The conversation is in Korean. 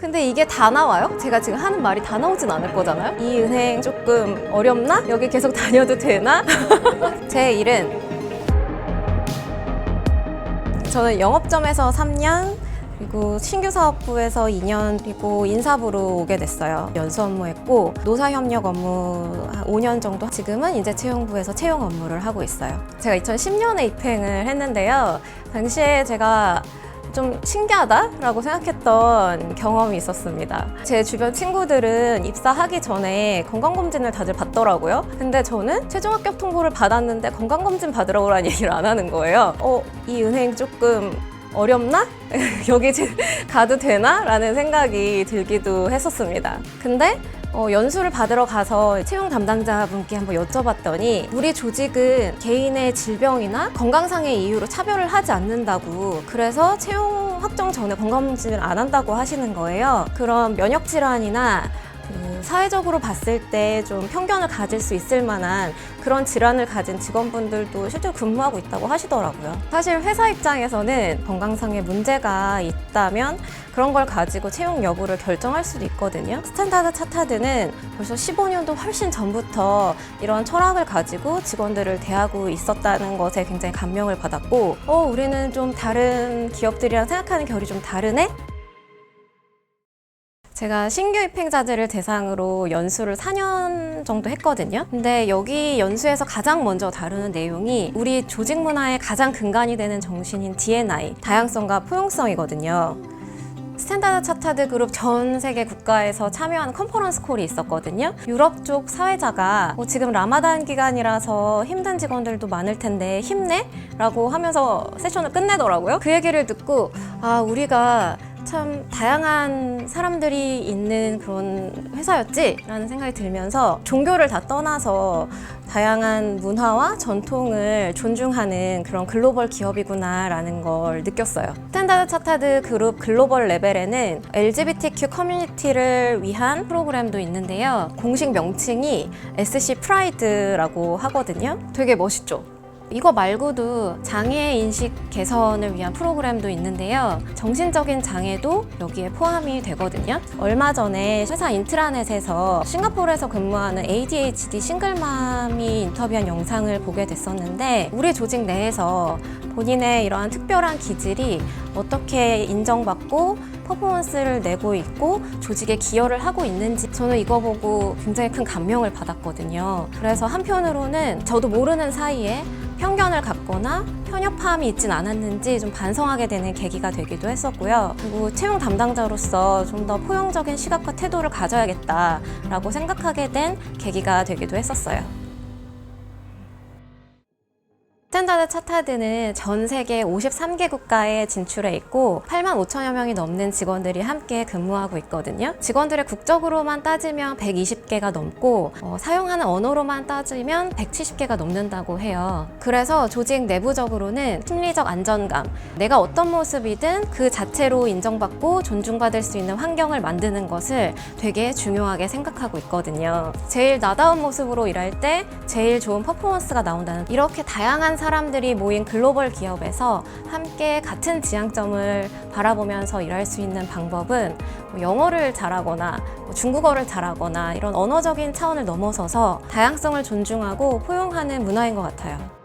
근데 이게 다 나와요? 제가 지금 하는 말이 다 나오진 않을 거잖아요? 이 은행 조금 어렵나? 여기 계속 다녀도 되나? 제 일은 저는 영업점에서 3년, 그리고 신규 사업부에서 2년, 그리고 인사부로 오게 됐어요. 연수 업무했고 노사협력 업무 한 5년 정도, 지금은 이제 채용부에서 채용 업무를 하고 있어요. 제가 2010년에 입행을 했는데요. 당시에 제가 좀 신기하다라고 생각했던 경험이 있었습니다. 제 주변 친구들은 입사하기 전에 건강검진을 다들 받더라고요. 근데 저는 최종 합격 통보를 받았는데 건강검진 받으러 오라는 얘기를 안 하는 거예요. 이 은행 조금 어렵나? 여기 가도 되나? 라는 생각이 들기도 했었습니다. 근데 연수를 받으러 가서 채용 담당자분께 한번 여쭤봤더니 우리 조직은 개인의 질병이나 건강상의 이유로 차별을 하지 않는다고, 그래서 채용 확정 전에 건강검진을 안 한다고 하시는 거예요. 그런 면역질환이나 사회적으로 봤을 때 좀 편견을 가질 수 있을 만한 그런 질환을 가진 직원분들도 실제로 근무하고 있다고 하시더라고요. 사실 회사 입장에서는 건강상의 문제가 있다면 그런 걸 가지고 채용 여부를 결정할 수도 있거든요. 스탠다드 차타드는 벌써 15년도 훨씬 전부터 이런 철학을 가지고 직원들을 대하고 있었다는 것에 굉장히 감명을 받았고, 우리는 좀 다른 기업들이랑 생각하는 결이 좀 다르네? 제가 신규 입행자들을 대상으로 연수를 4년 정도 했거든요. 근데 여기 연수에서 가장 먼저 다루는 내용이 우리 조직 문화의 가장 근간이 되는 정신인 D&I, 다양성과 포용성이거든요. 스탠다드 차타드 그룹 전 세계 국가에서 참여하는 컨퍼런스 콜이 있었거든요. 유럽 쪽 사회자가 지금 라마단 기간이라서 힘든 직원들도 많을 텐데 힘내? 라고 하면서 세션을 끝내더라고요. 그 얘기를 듣고 우리가 참 다양한 사람들이 있는 그런 회사였지? 라는 생각이 들면서 종교를 다 떠나서 다양한 문화와 전통을 존중하는 그런 글로벌 기업이구나 라는 걸 느꼈어요. 스탠다드 차타드 그룹 글로벌 레벨에는 LGBTQ 커뮤니티를 위한 프로그램도 있는데요. 공식 명칭이 SC 프라이드라고 하거든요. 되게 멋있죠? 이거 말고도 장애 인식 개선을 위한 프로그램도 있는데요. 정신적인 장애도 여기에 포함이 되거든요. 얼마 전에 회사 인트라넷에서 싱가포르에서 근무하는 ADHD 싱글맘이 인터뷰한 영상을 보게 됐었는데, 우리 조직 내에서 본인의 이러한 특별한 기질이 어떻게 인정받고 퍼포먼스를 내고 있고 조직에 기여를 하고 있는지, 저는 이거 보고 굉장히 큰 감명을 받았거든요. 그래서 한편으로는 저도 모르는 사이에 편견을 갖거나 편협함이 있진 않았는지 좀 반성하게 되는 계기가 되기도 했었고요. 그리고 채용 담당자로서 좀 더 포용적인 시각과 태도를 가져야겠다라고 생각하게 된 계기가 되기도 했었어요. 스탠다드 차타드는 전 세계 53개 국가에 진출해 있고 8만 5천여 명이 넘는 직원들이 함께 근무하고 있거든요. 직원들의 국적으로만 따지면 120개가 넘고 사용하는 언어로만 따지면 170개가 넘는다고 해요. 그래서 조직 내부적으로는 심리적 안정감, 내가 어떤 모습이든 그 자체로 인정받고 존중받을 수 있는 환경을 만드는 것을 되게 중요하게 생각하고 있거든요. 제일 나다운 모습으로 일할 때 제일 좋은 퍼포먼스가 나온다는, 이렇게 다양한 사람들이 모인 글로벌 기업에서 함께 같은 지향점을 바라보면서 일할 수 있는 방법은 영어를 잘하거나 중국어를 잘하거나 이런 언어적인 차원을 넘어서서 다양성을 존중하고 포용하는 문화인 것 같아요.